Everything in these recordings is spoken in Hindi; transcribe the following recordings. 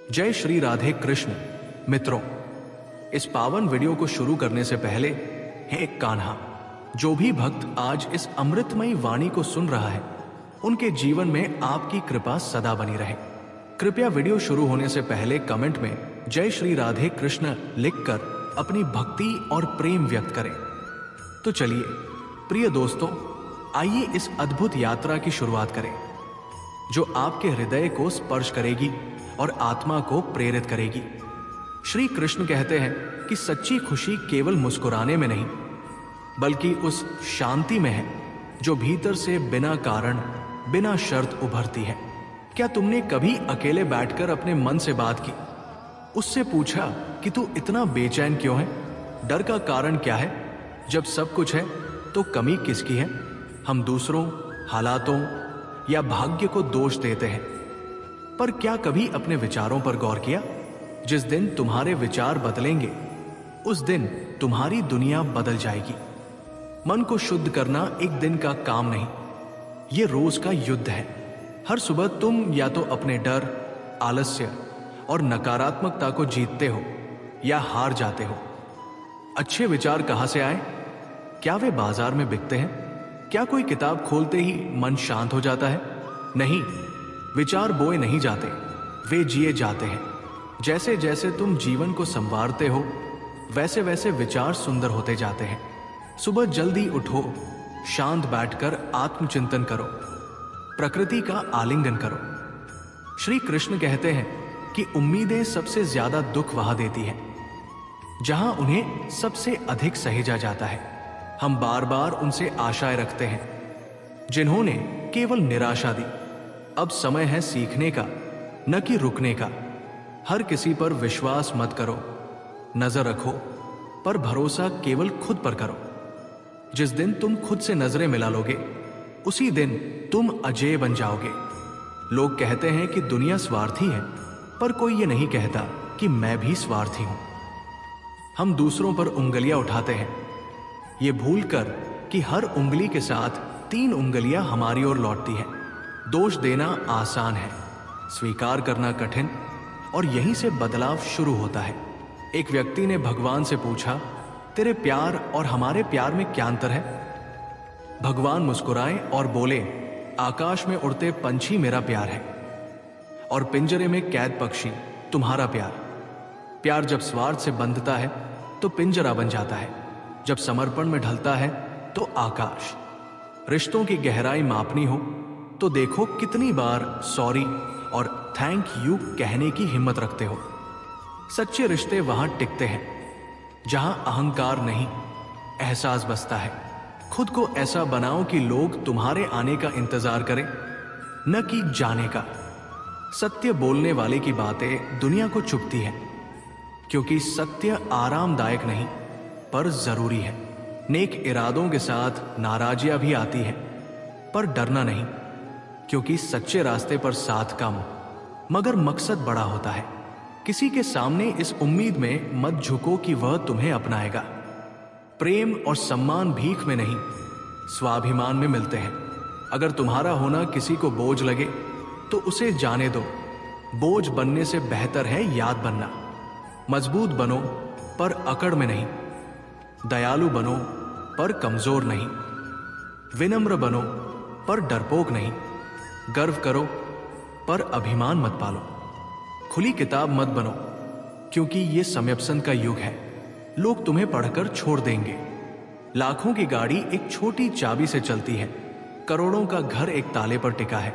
जय श्री राधे कृष्ण। मित्रों, इस पावन वीडियो को शुरू करने से पहले हे कान्हा, जो भी भक्त आज इस अमृतमयी वाणी को सुन रहा है उनके जीवन में आपकी कृपा सदा बनी रहे। कृपया वीडियो शुरू होने से पहले कमेंट में जय श्री राधे कृष्ण लिखकर अपनी भक्ति और प्रेम व्यक्त करें। तो चलिए प्रिय दोस्तों, आइए इस अद्भुत यात्रा की शुरुआत करें जो आपके हृदय को स्पर्श करेगी और आत्मा को प्रेरित करेगी। श्री कृष्ण कहते हैं कि सच्ची खुशी केवल मुस्कुराने में नहीं बल्कि उस शांति में है जो भीतर से बिना कारण बिना शर्त उभरती है। क्या तुमने कभी अकेले बैठकर अपने मन से बात की, उससे पूछा कि तू इतना बेचैन क्यों है? डर का कारण क्या है? जब सब कुछ है तो कमी किसकी है? हम दूसरों, हालातों या भाग्य को दोष देते हैं, पर क्या कभी अपने विचारों पर गौर किया? जिस दिन तुम्हारे विचार बदलेंगे उस दिन तुम्हारी दुनिया बदल जाएगी। मन को शुद्ध करना एक दिन का काम नहीं, यह रोज का युद्ध है। हर सुबह तुम या तो अपने डर, आलस्य और नकारात्मकता को जीतते हो या हार जाते हो। अच्छे विचार कहां से आए? क्या वे बाजार में बिकते हैं? क्या कोई किताब खोलते ही मन शांत हो जाता है? नहीं, विचार बोए नहीं जाते, वे जिए जाते हैं। जैसे जैसे तुम जीवन को संवारते हो वैसे वैसे विचार सुंदर होते जाते हैं। सुबह जल्दी उठो, शांत बैठकर आत्मचिंतन करो, प्रकृति का आलिंगन करो। श्री कृष्ण कहते हैं कि उम्मीदें सबसे ज्यादा दुख वहां देती हैं जहां उन्हें सबसे अधिक सहेजा जाता है। हम बार बार उनसे आशाएं रखते हैं जिन्होंने केवल निराशा दी। अब समय है सीखने का, न कि रुकने का। हर किसी पर विश्वास मत करो, नजर रखो, पर भरोसा केवल खुद पर करो। जिस दिन तुम खुद से नजरें मिला लोगे उसी दिन तुम अजेय बन जाओगे। लोग कहते हैं कि दुनिया स्वार्थी है, पर कोई ये नहीं कहता कि मैं भी स्वार्थी हूं। हम दूसरों पर उंगलियां उठाते हैं ये भूलकर कि हर उंगली के साथ 3 उंगलियां हमारी ओर लौटती हैं। दोष देना आसान है, स्वीकार करना कठिन, और यहीं से बदलाव शुरू होता है। एक व्यक्ति ने भगवान से पूछा, तेरे प्यार और हमारे प्यार में क्या अंतर है? भगवान मुस्कुराए और बोले, आकाश में उड़ते पंछी मेरा प्यार है और पिंजरे में कैद पक्षी तुम्हारा प्यार। प्यार जब स्वार्थ से बंधता है तो पिंजरा बन जाता है, जब समर्पण में ढलता है तो आकाश। रिश्तों की गहराई मापनी हो तो देखो कितनी बार सॉरी और थैंक यू कहने की हिम्मत रखते हो। सच्चे रिश्ते वहां टिकते हैं जहां अहंकार नहीं, एहसास बसता है। खुद को ऐसा बनाओ कि लोग तुम्हारे आने का इंतजार करें, न कि जाने का। सत्य बोलने वाले की बातें दुनिया को चुभती है क्योंकि सत्य आरामदायक नहीं पर जरूरी है। नेक इरादों के साथ नाराजियां भी आती है, पर डरना नहीं, क्योंकि सच्चे रास्ते पर साथ कम मगर मकसद बड़ा होता है। किसी के सामने इस उम्मीद में मत झुको कि वह तुम्हें अपनाएगा। प्रेम और सम्मान भीख में नहीं, स्वाभिमान में मिलते हैं। अगर तुम्हारा होना किसी को बोझ लगे तो उसे जाने दो। बोझ बनने से बेहतर है याद बनना। मजबूत बनो पर अकड़ में नहीं, दयालु बनो पर कमजोर नहीं, विनम्र बनो पर डरपोक नहीं, गर्व करो पर अभिमान मत पालो। खुली किताब मत बनो क्योंकि यह समयपसंद का युग है। लोग तुम्हें पढ़कर छोड़ देंगे। लाखों की गाड़ी एक छोटी चाबी से चलती है, करोड़ों का घर एक ताले पर टिका है।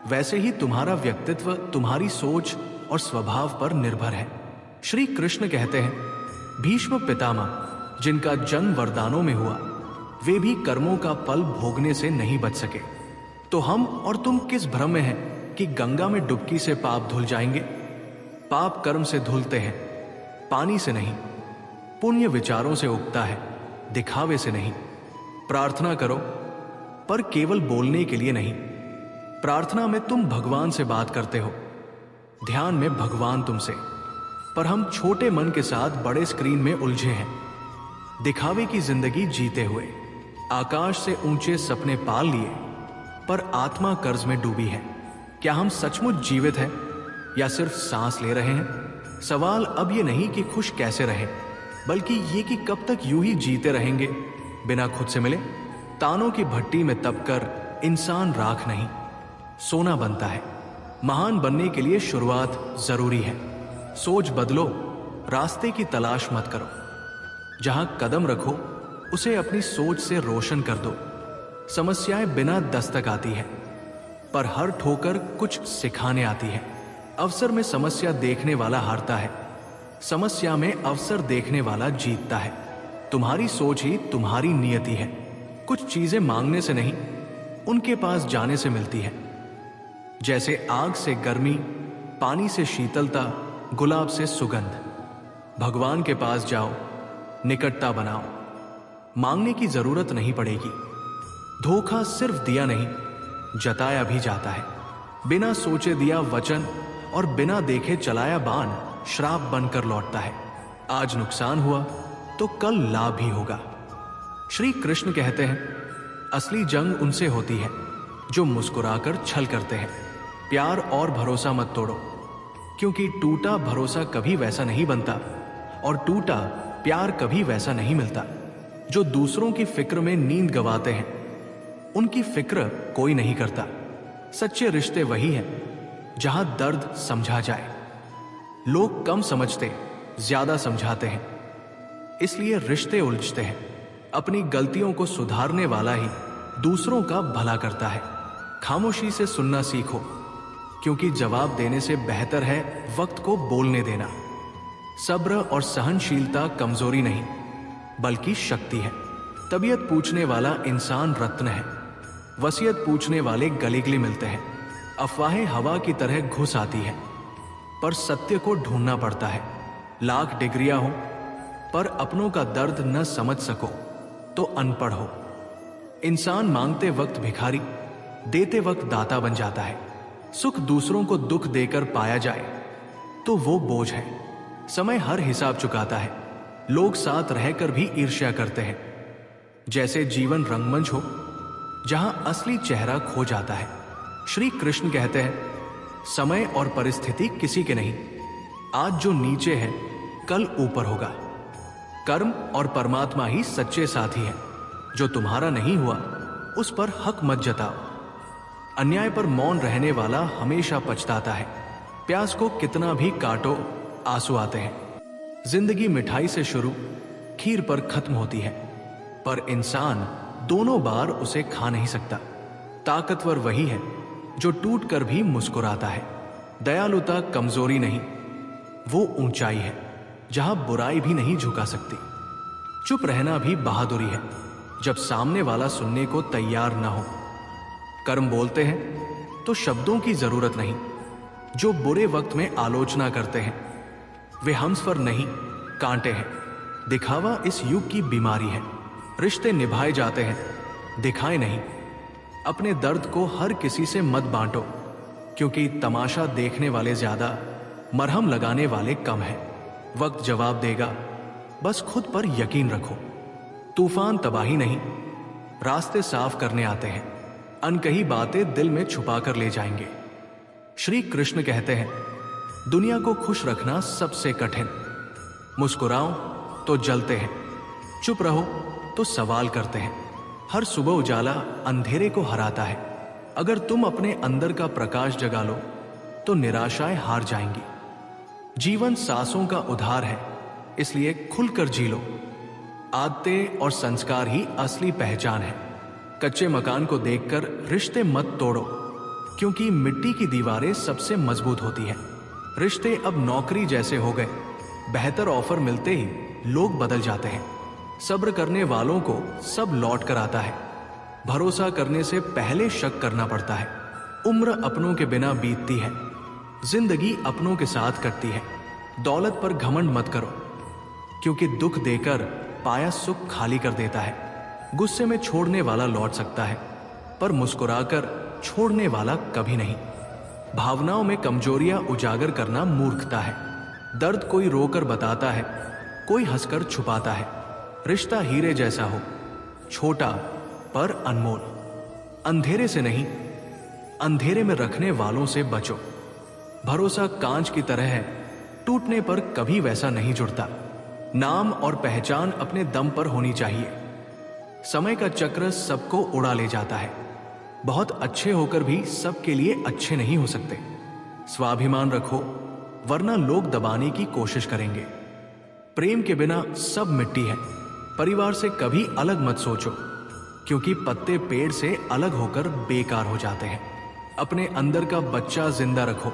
वैसे ही तुम्हारा व्यक्तित्व तुम्हारी सोच और स्वभाव पर निर्भर है। श्री कृष्ण कहते हैं, भीष्म पितामह जिनका जन्म वरदानों में हुआ वे भी कर्मों का फल भोगने से नहीं बच सके। तो हम और तुम किस भ्रम में हैं कि गंगा में डुबकी से पाप धुल जाएंगे? पाप कर्म से धुलते हैं, पानी से नहीं। पुण्य विचारों से उगता है, दिखावे से नहीं। प्रार्थना करो पर केवल बोलने के लिए नहीं। प्रार्थना में तुम भगवान से बात करते हो, ध्यान में भगवान तुमसे। पर हम छोटे मन के साथ बड़े स्क्रीन में उलझे हैं, दिखावे की जिंदगी जीते हुए। आकाश से ऊंचे सपने पाल लिए पर आत्मा कर्ज में डूबी है। क्या हम सचमुच जीवित हैं या सिर्फ सांस ले रहे हैं? सवाल अब ये नहीं कि खुश कैसे रहें, बल्कि ये कि कब तक यूं ही जीते रहेंगे बिना खुद से मिले। तानों की भट्टी में तपकर इंसान राख नहीं, सोना बनता है। महान बनने के लिए शुरुआत जरूरी है। सोच बदलो, रास्ते की तलाश मत करो। जहां कदम रखो उसे अपनी सोच से रोशन कर दो। समस्याएं बिना दस्तक आती है, पर हर ठोकर कुछ सिखाने आती है। अवसर में समस्या देखने वाला हारता है, समस्या में अवसर देखने वाला जीतता है। तुम्हारी सोच ही तुम्हारी नियति है। कुछ चीजें मांगने से नहीं, उनके पास जाने से मिलती है। जैसे आग से गर्मी, पानी से शीतलता, गुलाब से सुगंध। भगवान के पास जाओ, निकटता बनाओ, मांगने की जरूरत नहीं पड़ेगी। धोखा सिर्फ दिया नहीं, जताया भी जाता है। बिना सोचे दिया वचन और बिना देखे चलाया बाण श्राप बनकर लौटता है। आज नुकसान हुआ तो कल लाभ भी होगा। श्री कृष्ण कहते हैं, असली जंग उनसे होती है जो मुस्कुराकर छल करते हैं। प्यार और भरोसा मत तोड़ो, क्योंकि टूटा भरोसा कभी वैसा नहीं बनता और टूटा प्यार कभी वैसा नहीं मिलता। जो दूसरों की फिक्र में नींद गवाते हैं, उनकी फिक्र कोई नहीं करता। सच्चे रिश्ते वही हैं जहां दर्द समझा जाए। लोग कम समझते, ज्यादा समझाते हैं, इसलिए रिश्ते उलझते हैं। अपनी गलतियों को सुधारने वाला ही दूसरों का भला करता है। खामोशी से सुनना सीखो, क्योंकि जवाब देने से बेहतर है वक्त को बोलने देना। सब्र और सहनशीलता कमजोरी नहीं, बल्कि शक्ति है। तबीयत पूछने वाला इंसान रत्न है। वसीयत पूछने वाले गले-गले मिलते हैं। अफवाहें हवा की तरह घुस आती है, पर सत्य को ढूंढना पड़ता है। लाख डिग्रियां हो, पर अपनों का दर्द न समझ सको तो अनपढ़ हो। इंसान मांगते वक्त भिखारी, देते वक्त दाता बन जाता है। सुख दूसरों को दुख देकर पाया जाए तो वो बोझ है। समय हर हिसाब चुकाता है। लोग साथ रहकर भी ईर्ष्या करते हैं। जैसे जीवन रंगमंच हो जहां असली चेहरा खो जाता है। श्री कृष्ण कहते हैं, समय और परिस्थिति किसी के नहीं। आज जो नीचे है कल ऊपर होगा। कर्म और परमात्मा ही सच्चे साथी हैं। जो तुम्हारा नहीं हुआ उस पर हक मत जताओ। अन्याय पर मौन रहने वाला हमेशा पछताता है। प्यास को कितना भी काटो, आंसू आते हैं। जिंदगी मिठाई से शुरू, खीर पर खत्म होती है, पर इंसान दोनों बार उसे खा नहीं सकता। ताकतवर वही है जो टूट कर भी मुस्कुराता है। दयालुता कमजोरी नहीं, वो ऊंचाई है जहां बुराई भी नहीं झुका सकती। चुप रहना भी बहादुरी है, जब सामने वाला सुनने को तैयार ना हो। कर्म बोलते हैं तो शब्दों की जरूरत नहीं। जो बुरे वक्त में आलोचना करते हैं वे हंस पर नहीं, कांटे हैं। दिखावा इस युग की बीमारी है। रिश्ते निभाए जाते हैं, दिखाए नहीं। अपने दर्द को हर किसी से मत बांटो, क्योंकि तमाशा देखने वाले ज्यादा, मरहम लगाने वाले कम है। वक्त जवाब देगा, बस खुद पर यकीन रखो। तूफान तबाही नहीं, रास्ते साफ करने आते हैं। अनकही बातें दिल में छुपा कर ले जाएंगे। श्री कृष्ण कहते हैं, दुनिया को खुश रखना सबसे कठिन। मुस्कुराओ तो जलते हैं, चुप रहो तो सवाल करते हैं। हर सुबह उजाला अंधेरे को हराता है। अगर तुम अपने अंदर का प्रकाश जगा लो तो निराशाएं हार जाएंगी। जीवन सांसों का उधार है, इसलिए खुलकर जी लो। आदतें और संस्कार ही असली पहचान है। कच्चे मकान को देखकर रिश्ते मत तोड़ो, क्योंकि मिट्टी की दीवारें सबसे मजबूत होती हैं। रिश्ते अब नौकरी जैसे हो गए। बेहतर ऑफर मिलते ही लोग बदल जाते हैं। सब्र करने वालों को सब लौट कर आता है। भरोसा करने से पहले शक करना पड़ता है। उम्र अपनों के बिना बीतती है, जिंदगी अपनों के साथ कटती है। दौलत पर घमंड मत करो, क्योंकि दुख देकर पाया सुख खाली कर देता है। गुस्से में छोड़ने वाला लौट सकता है, पर मुस्कुराकर छोड़ने वाला कभी नहीं। भावनाओं में कमजोरियां उजागर करना मूर्खता है। दर्द कोई रोकर बताता है, कोई हंसकर छुपाता है। रिश्ता हीरे जैसा हो, छोटा पर अनमोल। अंधेरे से नहीं, अंधेरे में रखने वालों से बचो। भरोसा कांच की तरह है, टूटने पर कभी वैसा नहीं जुड़ता। नाम और पहचान अपने दम पर होनी चाहिए। समय का चक्र सबको उड़ा ले जाता है। बहुत अच्छे होकर भी सबके लिए अच्छे नहीं हो सकते। स्वाभिमान रखो, वरना लोग दबाने की कोशिश करेंगे। प्रेम के बिना सब मिट्टी है। परिवार से कभी अलग मत सोचो, क्योंकि पत्ते पेड़ से अलग होकर बेकार हो जाते हैं। अपने अंदर का बच्चा जिंदा रखो।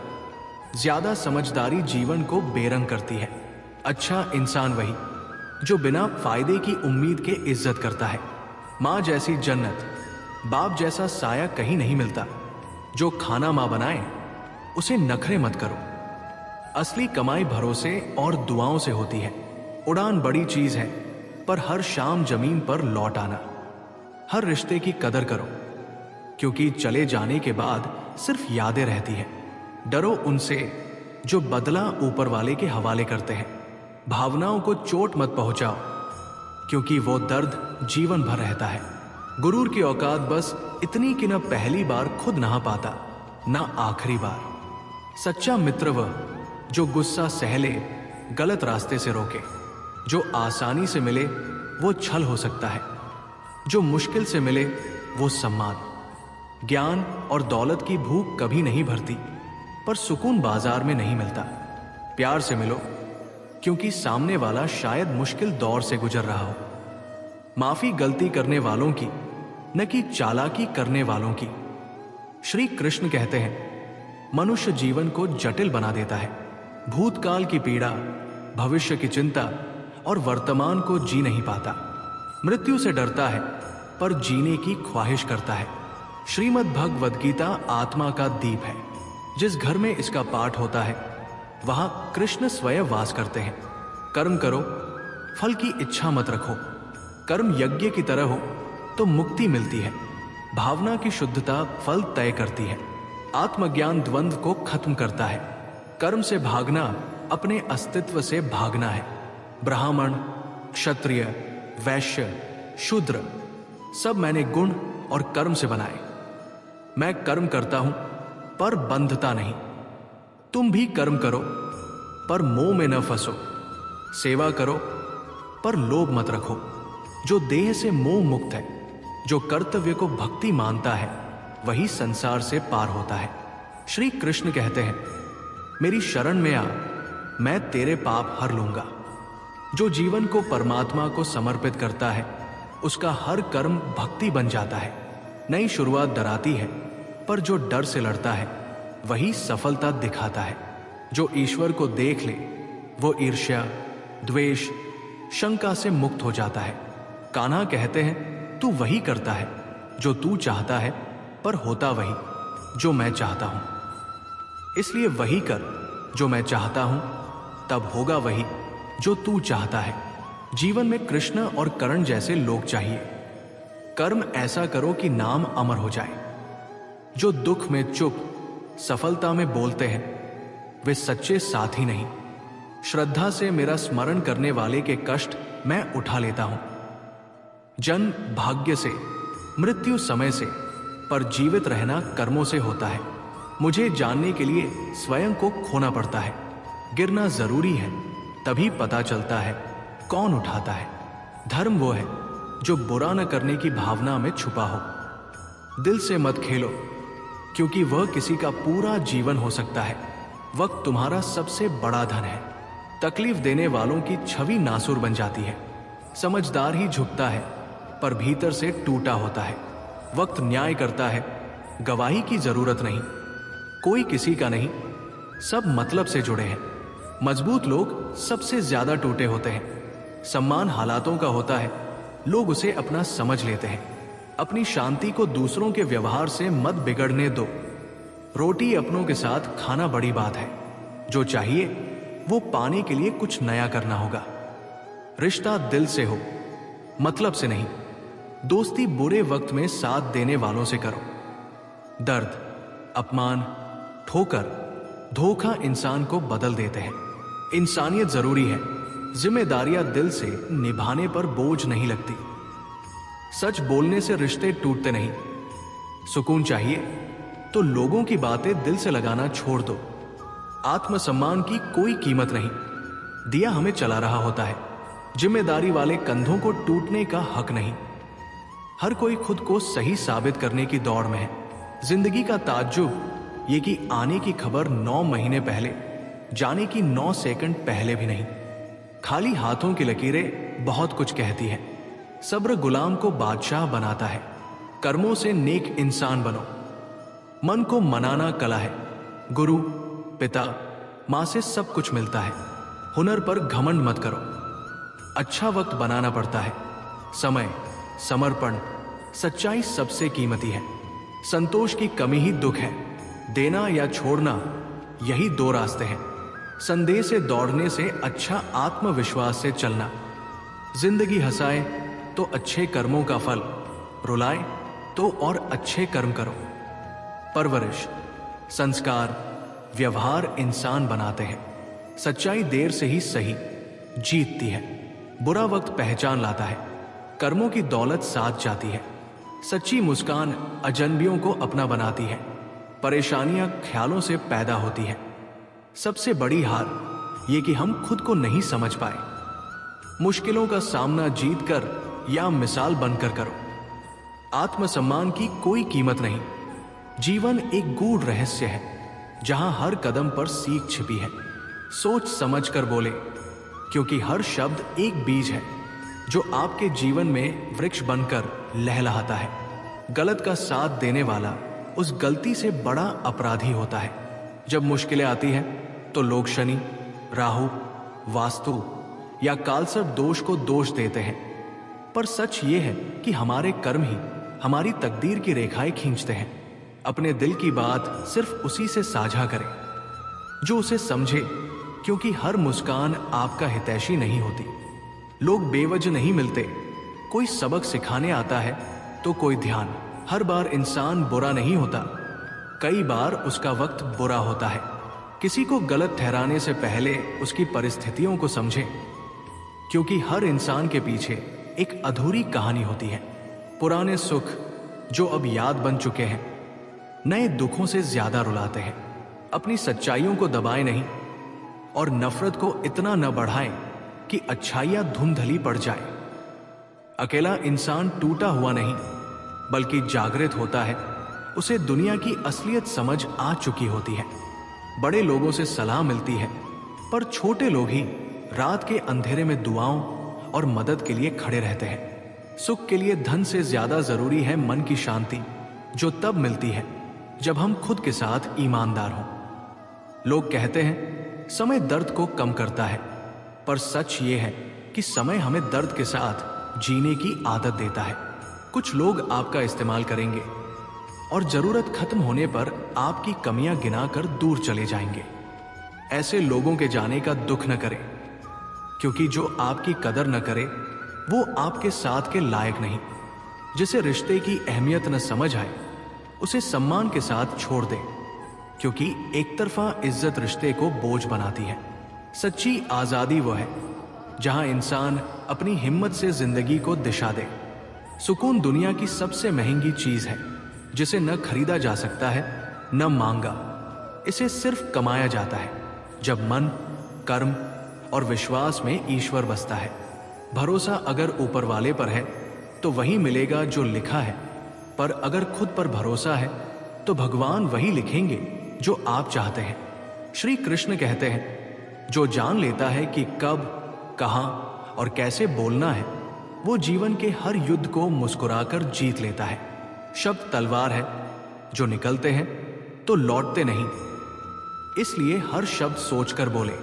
ज्यादा समझदारी जीवन को बेरंग करती है। अच्छा इंसान वही जो बिना फायदे की उम्मीद के इज्जत करता है। माँ जैसी जन्नत, बाप जैसा साया कहीं नहीं मिलता। जो खाना माँ बनाए उसे नखरे मत करो। असली कमाई भरोसे और दुआओं से होती है। उड़ान बड़ी चीज है, पर हर शाम जमीन पर लौट आना। हर रिश्ते की कदर करो, क्योंकि चले जाने के बाद सिर्फ यादें रहती हैं। डरो उनसे जो बदला ऊपर वाले के हवाले करते हैं। भावनाओं को चोट मत पहुंचाओ, क्योंकि वो दर्द जीवन भर रहता है। गुरूर की औकात बस इतनी कि न पहली बार खुद नहा पाता, न आखिरी बार। सच्चा मित्र वह जो गुस्सा सह ले, गलत रास्ते से रोके। जो आसानी से मिले वो छल हो सकता है, जो मुश्किल से मिले वो सम्मान। ज्ञान और दौलत की भूख कभी नहीं भरती, पर सुकून बाजार में नहीं मिलता। प्यार से मिलो, क्योंकि सामने वाला शायद मुश्किल दौर से गुजर रहा हो। माफी गलती करने वालों की, न कि चालाकी करने वालों की। श्री कृष्ण कहते हैं, मनुष्य जीवन को जटिल बना देता है। भूतकाल की पीड़ा, भविष्य की चिंता और वर्तमान को जी नहीं पाता। मृत्यु से डरता है, पर जीने की ख्वाहिश करता है। श्रीमद् भगवद गीता आत्मा का दीप है। जिस घर में इसका पाठ होता है, वहां कृष्ण स्वयं वास करते हैं। कर्म करो, फल की इच्छा मत रखो। कर्म यज्ञ की तरह हो तो मुक्ति मिलती है। भावना की शुद्धता फल तय करती है। आत्मज्ञान द्वंद्व को खत्म करता है। कर्म से भागना अपने अस्तित्व से भागना है। ब्राह्मण, क्षत्रिय, वैश्य, शूद्र सब मैंने गुण और कर्म से बनाए। मैं कर्म करता हूं, पर बंधता नहीं। तुम भी कर्म करो, पर मोह में न फंसो। सेवा करो, पर लोभ मत रखो। जो देह से मोह मुक्त है, जो कर्तव्य को भक्ति मानता है, वही संसार से पार होता है। श्री कृष्ण कहते हैं, मेरी शरण में आ, मैं तेरे पाप हर लूंगा। जो जीवन को परमात्मा को समर्पित करता है, उसका हर कर्म भक्ति बन जाता है। नई शुरुआत डराती है, पर जो डर से लड़ता है वही सफलता दिखाता है। जो ईश्वर को देख ले वो ईर्ष्या, द्वेष, शंका से मुक्त हो जाता है। कान्हा कहते हैं, तू वही करता है जो तू चाहता है, पर होता वही जो मैं चाहता हूं। इसलिए वही कर जो मैं चाहता हूं, तब होगा वही जो तू चाहता है। जीवन में कृष्ण और कर्ण जैसे लोग चाहिए। कर्म ऐसा करो कि नाम अमर हो जाए। जो दुख में चुप, सफलता में बोलते हैं, वे सच्चे साथी नहीं। श्रद्धा से मेरा स्मरण करने वाले के कष्ट मैं उठा लेता हूं। जन्म भाग्य से, मृत्यु समय से, पर जीवित रहना कर्मों से होता है। मुझे जानने के लिए स्वयं को खोना पड़ता है। गिरना जरूरी है, तभी पता चलता है कौन उठाता है। धर्म वो है जो बुरा न करने की भावना में छुपा हो। दिल से मत खेलो, क्योंकि वह किसी का पूरा जीवन हो सकता है। वक्त तुम्हारा सबसे बड़ा धन है। तकलीफ देने वालों की छवि नासुर बन जाती है। समझदार ही झुकता है, पर भीतर से टूटा होता है। वक्त न्याय करता है, गवाही की जरूरत नहीं। कोई किसी का नहीं, सब मतलब से जुड़े हैं। मजबूत लोग सबसे ज्यादा टूटे होते हैं। सम्मान हालातों का होता है, लोग उसे अपना समझ लेते हैं। अपनी शांति को दूसरों के व्यवहार से मत बिगड़ने दो। रोटी अपनों के साथ खाना बड़ी बात है। जो चाहिए वो पाने के लिए कुछ नया करना होगा। रिश्ता दिल से हो, मतलब से नहीं। दोस्ती बुरे वक्त में साथ देने वालों से करो। दर्द, अपमान, ठोकर, धोखा इंसान को बदल देते हैं। इंसानियत जरूरी है। जिम्मेदारियां दिल से निभाने पर बोझ नहीं लगती। सच बोलने से रिश्ते टूटते नहीं। सुकून चाहिए तो लोगों की बातें दिल से लगाना छोड़ दो। आत्मसम्मान की कोई कीमत नहीं। दिया हमें चला रहा होता है, जिम्मेदारी वाले कंधों को टूटने का हक नहीं। हर कोई खुद को सही साबित करने की दौड़ में है। जिंदगी का ताज्जुब ये कि आने की खबर 9 महीने पहले, जाने की 9 सेकंड पहले भी नहीं। खाली हाथों की लकीरें बहुत कुछ कहती है। सब्र गुलाम को बादशाह बनाता है। कर्मों से नेक इंसान बनो। मन को मनाना कला है। गुरु, पिता, मां से सब कुछ मिलता है। हुनर पर घमंड मत करो। अच्छा वक्त बनाना पड़ता है। समय, समर्पण, सच्चाई सबसे कीमती है। संतोष की कमी ही दुख है। देना या छोड़ना, यही 2 रास्ते हैं। संदेह से दौड़ने से अच्छा आत्मविश्वास से चलना। जिंदगी हंसाए तो अच्छे कर्मों का फल, रुलाए तो और अच्छे कर्म करो। परवरिश, संस्कार, व्यवहार इंसान बनाते हैं। सच्चाई देर से ही सही जीतती है। बुरा वक्त पहचान लाता है। कर्मों की दौलत साथ जाती है। सच्ची मुस्कान अजनबियों को अपना बनाती है। परेशानियां ख्यालों से पैदा होती है। सबसे बड़ी हार ये कि हम खुद को नहीं समझ पाए। मुश्किलों का सामना जीतकर या मिसाल बनकर करो। आत्मसम्मान की कोई कीमत नहीं। जीवन एक गूढ़ रहस्य है, जहां हर कदम पर सीख छिपी है। सोच समझ कर बोले, क्योंकि हर शब्द एक बीज है जो आपके जीवन में वृक्ष बनकर लहलहाता है। गलत का साथ देने वाला उस गलती से बड़ा अपराधी होता है। जब मुश्किलें आती हैं तो लोग शनि, राहु, वास्तु या कालसर्प दोष को दोष देते हैं, पर सच ये है कि हमारे कर्म ही हमारी तकदीर की रेखाएं खींचते हैं। अपने दिल की बात सिर्फ उसी से साझा करें जो उसे समझे, क्योंकि हर मुस्कान आपका हितैषी नहीं होती। लोग बेवजह नहीं मिलते। कोई सबक सिखाने आता है तो कोई ध्यान। हर बार इंसान बुरा नहीं होता, कई बार उसका वक्त बुरा होता है। किसी को गलत ठहराने से पहले उसकी परिस्थितियों को समझें, क्योंकि हर इंसान के पीछे एक अधूरी कहानी होती है। पुराने सुख जो अब याद बन चुके हैं, नए दुखों से ज्यादा रुलाते हैं। अपनी सच्चाइयों को दबाएं नहीं और नफरत को इतना न बढ़ाएं कि अच्छाइयां धुंधली पड़ जाए। अकेला इंसान टूटा हुआ नहीं, बल्कि जागृत होता है। उसे दुनिया की असलियत समझ आ चुकी होती है। बड़े लोगों से सलाह मिलती है, पर छोटे लोग ही रात के अंधेरे में दुआओं और मदद के लिए खड़े रहते हैं। सुख के लिए धन से ज्यादा जरूरी है मन की शांति, जो तब मिलती है जब हम खुद के साथ ईमानदार हों। लोग कहते हैं समय दर्द को कम करता है, पर सच ये है कि समय हमें दर्द के साथ जीने की आदत देता है। कुछ लोग आपका इस्तेमाल करेंगे और जरूरत खत्म होने पर आपकी कमियां गिनाकर दूर चले जाएंगे। ऐसे लोगों के जाने का दुख न करें, क्योंकि जो आपकी कदर न करे वो आपके साथ के लायक नहीं। जिसे रिश्ते की अहमियत न समझ आए उसे सम्मान के साथ छोड़ दे, क्योंकि एक तरफा इज्जत रिश्ते को बोझ बनाती है। सच्ची आजादी वो है जहां इंसान अपनी हिम्मत से जिंदगी को दिशा दे। सुकून दुनिया की सबसे महंगी चीज है, जिसे न खरीदा जा सकता है न मांगा। इसे सिर्फ कमाया जाता है जब मन, कर्म और विश्वास में ईश्वर बसता है। भरोसा अगर ऊपर वाले पर है तो वही मिलेगा जो लिखा है, पर अगर खुद पर भरोसा है तो भगवान वही लिखेंगे जो आप चाहते हैं। श्री कृष्ण कहते हैं, जो जान लेता है कि कब, कहां और कैसे बोलना है, वो जीवन के हर युद्ध को मुस्कुराकर जीत लेता है। शब्द तलवार है, जो निकलते हैं तो लौटते नहीं। इसलिए हर शब्द सोचकर बोले,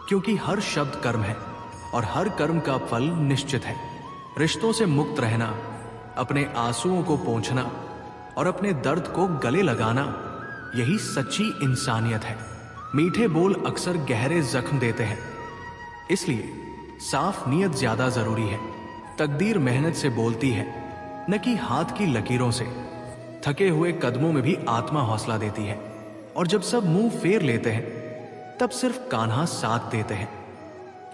क्योंकि हर शब्द कर्म है और हर कर्म का फल निश्चित है। रिश्तों से मुक्त रहना, अपने आंसुओं को पोंछना और अपने दर्द को गले लगाना, यही सच्ची इंसानियत है। मीठे बोल अक्सर गहरे जख्म देते हैं, इसलिए साफ नीयत ज्यादा जरूरी है। तकदीर मेहनत से बोलती है, न कि हाथ की लकीरों से। थके हुए कदमों में भी आत्मा हौसला देती है, और जब सब मुंह फेर लेते हैं तब सिर्फ कान्हा साथ देते हैं,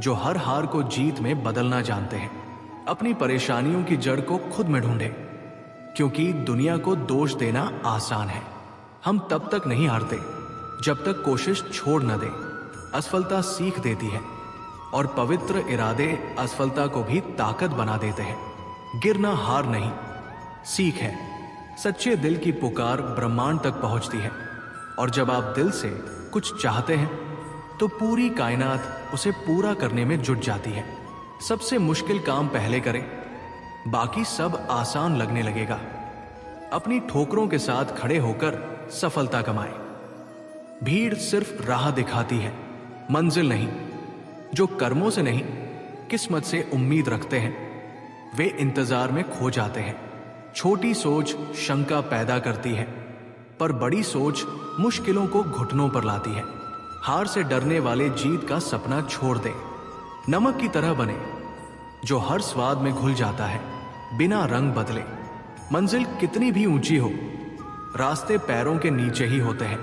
जो हर हार को जीत में बदलना जानते हैं। अपनी परेशानियों की जड़ को खुद में ढूंढे, क्योंकि दुनिया को दोष देना आसान है। हम तब तक नहीं हारते जब तक कोशिश छोड़ न दे। असफलता सीख देती है और पवित्र इरादे असफलता को भी ताकत बना देते हैं। गिरना हार नहीं, सीख है। सच्चे दिल की पुकार ब्रह्मांड तक पहुंचती है और जब आप दिल से कुछ चाहते हैं तो पूरी कायनात उसे पूरा करने में जुट जाती है। सबसे मुश्किल काम पहले करें, बाकी सब आसान लगने लगेगा। अपनी ठोकरों के साथ खड़े होकर सफलता कमाएं। भीड़ सिर्फ राह दिखाती है, मंजिल नहीं। जो कर्मों से नहीं, किस्मत से उम्मीद रखते हैं, वे इंतजार में खो जाते हैं। छोटी सोच शंका पैदा करती है, पर बड़ी सोच मुश्किलों को घुटनों पर लाती है। हार से डरने वाले जीत का सपना छोड़ दें। नमक की तरह बने, जो हर स्वाद में घुल जाता है, बिना रंग बदले। मंजिल कितनी भी ऊंची हो, रास्ते पैरों के नीचे ही होते हैं।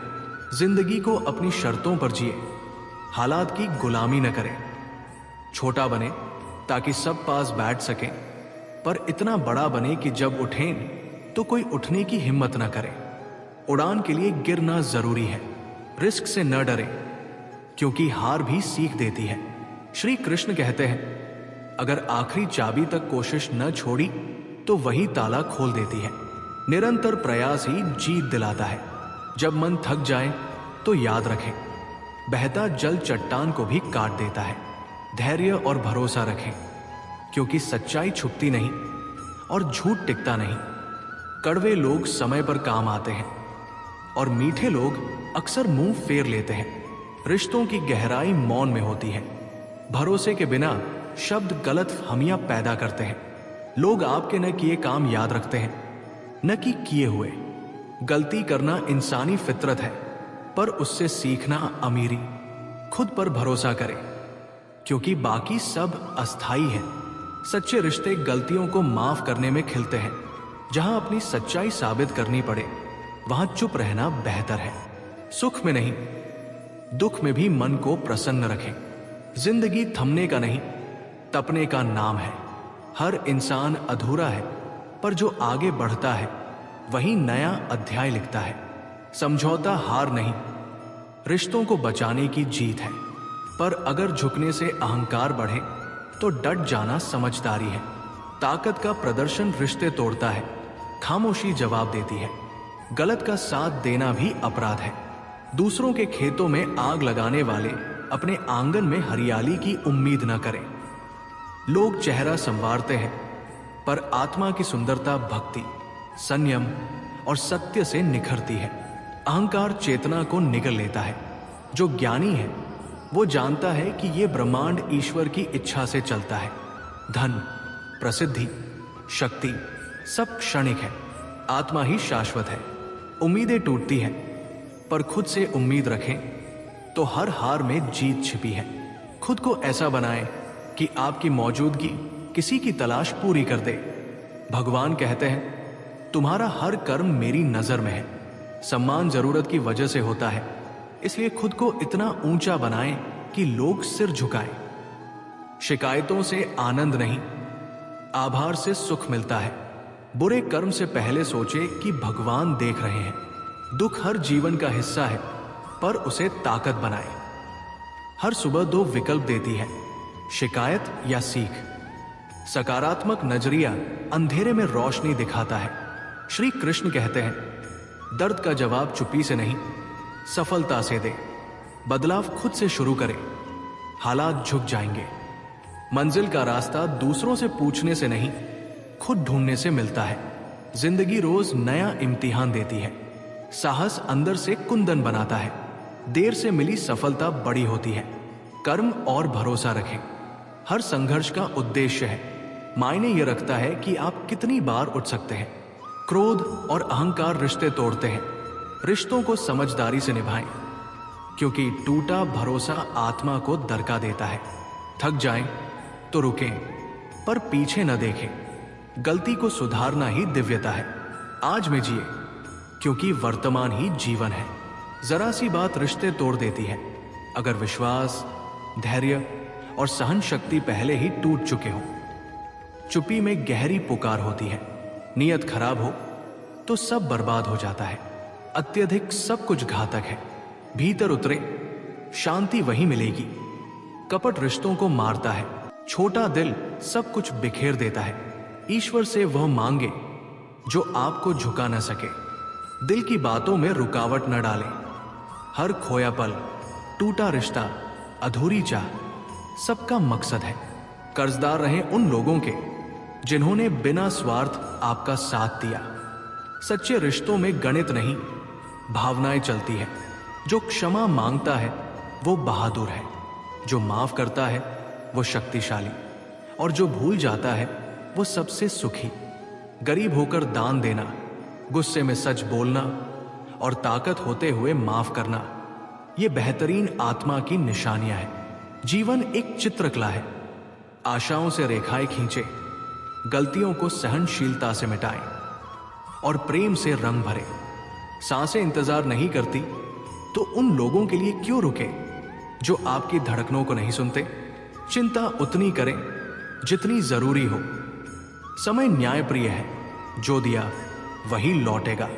जिंदगी को अपनी शर्तों पर जिए, हालात की गुलामी न करें। छोटा बने ताकि सब पास बैठ सकें, पर इतना बड़ा बने कि जब उठें तो कोई उठने की हिम्मत न करे। उड़ान के लिए गिरना जरूरी है, रिस्क से न डरें, क्योंकि हार भी सीख देती है। श्री कृष्ण कहते हैं, अगर आखिरी चाबी तक कोशिश न छोड़ी तो वही ताला खोल देती है। निरंतर प्रयास ही जीत दिलाता है। जब मन थक जाए तो याद रखें, बहता जल चट्टान को भी काट देता है। धैर्य और भरोसा रखें, क्योंकि सच्चाई छुपती नहीं और झूठ टिकता नहीं। कड़वे लोग समय पर काम आते हैं और मीठे लोग अक्सर मुंह फेर लेते हैं। रिश्तों की गहराई मौन में होती है। भरोसे के बिना शब्द गलतफहमियां पैदा करते हैं। लोग आपके न किए काम याद रखते हैं, न कि किए हुए। गलती करना इंसानी फितरत है, पर उससे सीखना अमीरी। खुद पर भरोसा करें, क्योंकि बाकी सब अस्थाई है। सच्चे रिश्ते गलतियों को माफ करने में खिलते हैं। जहां अपनी सच्चाई साबित करनी पड़े, वहां चुप रहना बेहतर है। सुख में नहीं, दुख में भी मन को प्रसन्न रखें। जिंदगी थमने का नहीं, तपने का नाम है। हर इंसान अधूरा है, पर जो आगे बढ़ता है वही नया अध्याय लिखता है। समझौता हार नहीं, रिश्तों को बचाने की जीत है। पर अगर झुकने से अहंकार बढ़े तो डट जाना समझदारी है। ताकत का प्रदर्शन रिश्ते तोड़ता है, खामोशी जवाब देती है। गलत का साथ देना भी अपराध है। दूसरों के खेतों में आग लगाने वाले अपने आंगन में हरियाली की उम्मीद न करें। लोग चेहरा संवारते हैं, पर आत्मा की सुंदरता भक्ति, संयम और सत्य से निखरती है। अहंकार चेतना को निगल लेता है। जो ज्ञानी है वो जानता है कि ये ब्रह्मांड ईश्वर की इच्छा से चलता है। धन, प्रसिद्धि, शक्ति सब क्षणिक है, आत्मा ही शाश्वत है। उम्मीदें टूटती हैं, पर खुद से उम्मीद रखें तो हर हार में जीत छिपी है। खुद को ऐसा बनाएं कि आपकी मौजूदगी किसी की तलाश पूरी कर दे। भगवान कहते हैं, तुम्हारा हर कर्म मेरी नजर में है। सम्मान जरूरत की वजह से होता है, इसलिए खुद को इतना ऊंचा बनाएं कि लोग सिर झुकाएं। शिकायतों से आनंद नहीं, आभार से सुख मिलता है। बुरे कर्म से पहले सोचे कि भगवान देख रहे हैं। दुख हर जीवन का हिस्सा है, पर उसे ताकत बनाएं। हर सुबह दो विकल्प देती है, शिकायत या सीख। सकारात्मक नजरिया अंधेरे में रोशनी दिखाता है। श्री कृष्ण कहते हैं, दर्द का जवाब चुप्पी से नहीं, सफलता से दे। बदलाव खुद से शुरू करें, हालात झुक जाएंगे। मंजिल का रास्ता दूसरों से पूछने से नहीं, खुद ढूंढने से मिलता है। जिंदगी रोज नया इम्तिहान देती है। साहस अंदर से कुंदन बनाता है। देर से मिली सफलता बड़ी होती है। कर्म और भरोसा रखें। हर संघर्ष का उद्देश्य है। मायने यह रखता है कि आप कितनी बार उठ सकते हैं। क्रोध और अहंकार रिश्ते तोड़ते हैं। रिश्तों को समझदारी से निभाएं, क्योंकि टूटा भरोसा आत्मा को दरका देता है। थक जाएं तो रुकें, पर पीछे न देखें। गलती को सुधारना ही दिव्यता है। आज में जिए, क्योंकि वर्तमान ही जीवन है। जरा सी बात रिश्ते तोड़ देती है। अगर विश्वास, धैर्य और सहन शक्ति पहले ही टूट चुके हों। चुप्पी में गहरी पुकार होती है। नियत खराब हो तो सब बर्बाद हो जाता है। अत्यधिक सब कुछ घातक है। भीतर उतरे, शांति वहीं मिलेगी। कपट रिश्तों को मारता है, छोटा दिल सब कुछ बिखेर देता है। ईश्वर से वह मांगे जो आपको झुका न सके। दिल की बातों में रुकावट न डालें। हर खोया पल, टूटा रिश्ता, अधूरी चाह, सबका मकसद है। कर्जदार रहें उन लोगों के जिन्होंने बिना स्वार्थ आपका साथ दिया। सच्चे रिश्तों में गणित नहीं, भावनाएं चलती है। जो क्षमा मांगता है वो बहादुर है, जो माफ करता है वो शक्तिशाली, और जो भूल जाता है वो सबसे सुखी। गरीब होकर दान देना, गुस्से में सच बोलना और ताकत होते हुए माफ करना, ये बेहतरीन आत्मा की निशानियां हैं। जीवन एक चित्रकला है। आशाओं से रेखाएं खींचे, गलतियों को सहनशीलता से मिटाएं और प्रेम से रंग भरे। सांसें इंतजार नहीं करती तो उन लोगों के लिए क्यों रुके जो आपकी धड़कनों को नहीं सुनते। चिंता उतनी करें जितनी जरूरी हो। समय न्यायप्रिय है, जो दिया वही लौटेगा।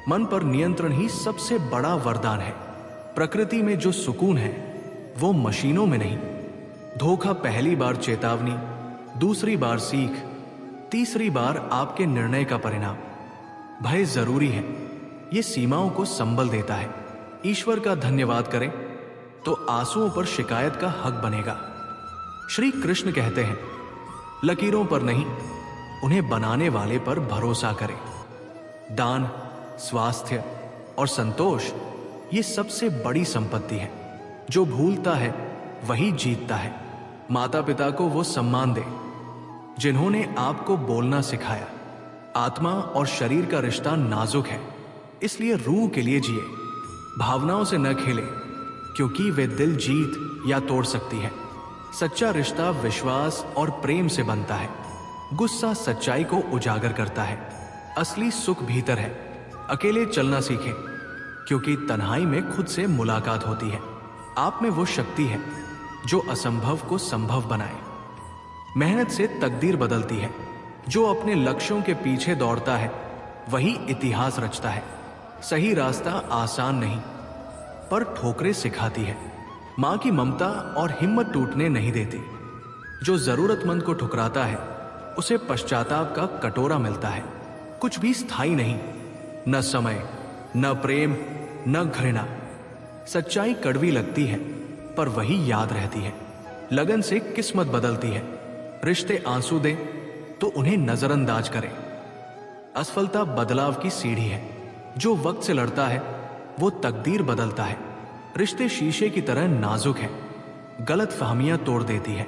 मन पर नियंत्रण ही सबसे बड़ा वरदान है। प्रकृति में जो सुकून है वो मशीनों में नहीं। धोखा पहली बार चेतावनी, दूसरी बार सीख, तीसरी बार आपके निर्णय का परिणाम। भय जरूरी है, ये सीमाओं को संबल देता है। ईश्वर का धन्यवाद करें तो आंसुओं पर शिकायत का हक बनेगा। श्री कृष्ण कहते हैं, लकीरों पर नहीं, उन्हें बनाने वाले पर भरोसा करें। दान, स्वास्थ्य और संतोष ये सबसे बड़ी संपत्ति है। जो भूलता है वही जीतता है। माता पिता को वो सम्मान दे जिन्होंने आपको बोलना सिखाया। आत्मा और शरीर का रिश्ता नाजुक है, इसलिए रूह के लिए जिए। भावनाओं से न खेले, क्योंकि वे दिल जीत या तोड़ सकती है। सच्चा रिश्ता विश्वास और प्रेम से बनता है। गुस्सा सच्चाई को उजागर करता है। असली सुख भीतर है। अकेले चलना सीखें, क्योंकि तन्हाई में खुद से मुलाकात होती है। आप में वो शक्ति है जो असंभव को संभव बनाए। मेहनत से तकदीर बदलती है। जो अपने लक्ष्यों के पीछे दौड़ता है वही इतिहास रचता है। सही रास्ता आसान नहीं, पर ठोकरें सिखाती है। मां की ममता और हिम्मत टूटने नहीं देती। जो जरूरतमंद को ठुकराता है उसे पश्चाताप का कटोरा मिलता है। कुछ भी स्थायी नहीं, न समय, न प्रेम, न घृणा। सच्चाई कड़वी लगती है पर वही याद रहती है। लगन से किस्मत बदलती है। रिश्ते आंसू दें तो उन्हें नजरअंदाज करें। असफलता बदलाव की सीढ़ी है। जो वक्त से लड़ता है वो तकदीर बदलता है। रिश्ते शीशे की तरह नाजुक है, गलत फहमियां तोड़ देती है।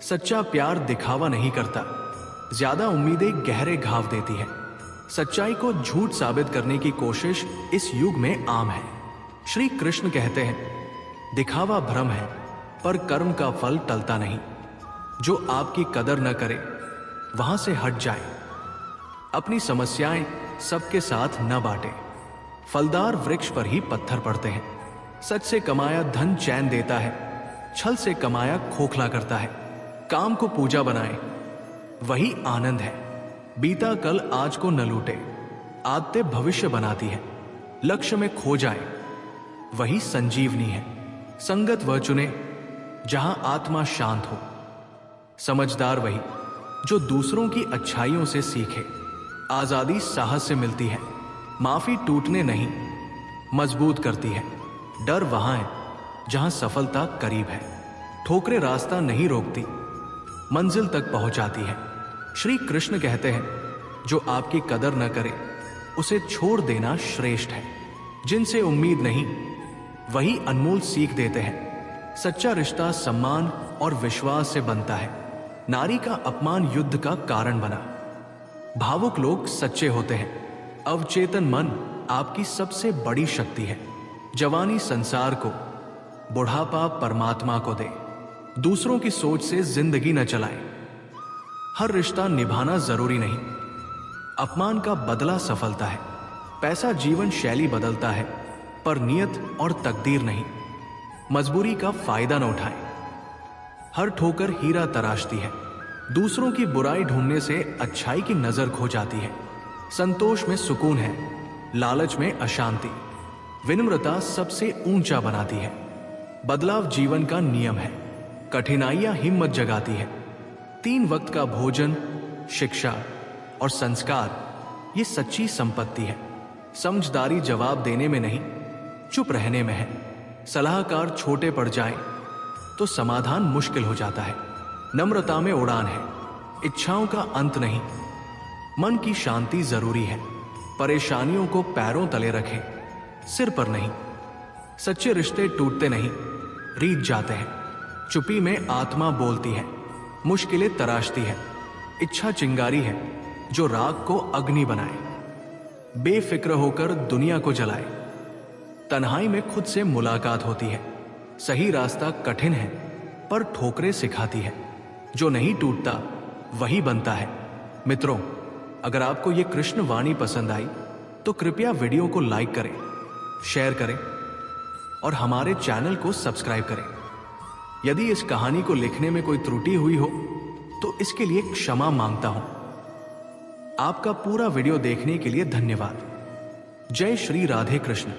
सच्चा प्यार दिखावा नहीं करता, ज्यादा उम्मीदें गहरे घाव देती है। सच्चाई को झूठ साबित करने की कोशिश इस युग में आम है। श्री कृष्ण कहते हैं, दिखावा भ्रम है पर कर्म का फल टलता नहीं। जो आपकी कदर न करे वहां से हट जाए। अपनी समस्याएं सबके साथ न बांटे। फलदार वृक्ष पर ही पत्थर पड़ते हैं। सच से कमाया धन चैन देता है, छल से कमाया खोखला करता है। काम को पूजा बनाए, वही आनंद है। बीता कल आज को न लूटे, आदतें भविष्य बनाती है। लक्ष्य में खो जाए, वही संजीवनी है। संगत वह चुने जहां आत्मा शांत हो। समझदार वही जो दूसरों की अच्छाइयों से सीखे। आजादी साहस से मिलती है। माफी टूटने नहीं, मजबूत करती है। डर वहां है जहां सफलता करीब है। ठोकरें रास्ता नहीं रोकती, मंजिल तक पहुंचाती है। श्री कृष्ण कहते हैं, जो आपकी कदर न करे उसे छोड़ देना श्रेष्ठ है। जिनसे उम्मीद नहीं वही अनमोल सीख देते हैं। सच्चा रिश्ता सम्मान और विश्वास से बनता है। नारी का अपमान युद्ध का कारण बना। भावुक लोग सच्चे होते हैं। अवचेतन मन आपकी सबसे बड़ी शक्ति है। जवानी संसार को, बुढ़ापा परमात्मा को दे। दूसरों की सोच से जिंदगी न चलाएं। हर रिश्ता निभाना जरूरी नहीं। अपमान का बदला सफलता है। पैसा जीवन शैली बदलता है, पर नियत और तकदीर नहीं। मजबूरी का फायदा न उठाएं। हर ठोकर हीरा तराशती है। दूसरों की बुराई ढूंढने से अच्छाई की नजर खो जाती है। संतोष में सुकून है, लालच में अशांति। विनम्रता सबसे ऊंचा बनाती है। बदलाव जीवन का नियम है। कठिनाइयां हिम्मत जगाती है। 3 वक्त का भोजन, शिक्षा और संस्कार ये सच्ची संपत्ति है। समझदारी जवाब देने में नहीं, चुप रहने में है। सलाहकार छोटे पड़ जाए तो समाधान मुश्किल हो जाता है। नम्रता में उड़ान है, इच्छाओं का अंत नहीं। मन की शांति जरूरी है। परेशानियों को पैरों तले रखें, सिर पर नहीं। सच्चे रिश्ते टूटते नहीं, रीत जाते हैं। चुप्पी में आत्मा बोलती है, मुश्किलें तराशती है। इच्छा चिंगारी है जो राग को अग्नि बनाए। बेफिक्र होकर दुनिया को जलाए। तन्हाई में खुद से मुलाकात होती है। सही रास्ता कठिन है पर ठोकरें सिखाती है। जो नहीं टूटता वही बनता है। मित्रों, अगर आपको ये कृष्ण वाणी पसंद आई तो कृपया वीडियो को लाइक करें, शेयर करें और हमारे चैनल को सब्सक्राइब करें। यदि इस कहानी को लिखने में कोई त्रुटि हुई हो तो इसके लिए क्षमा मांगता हूं। आपका पूरा वीडियो देखने के लिए धन्यवाद। जय श्री राधे कृष्ण।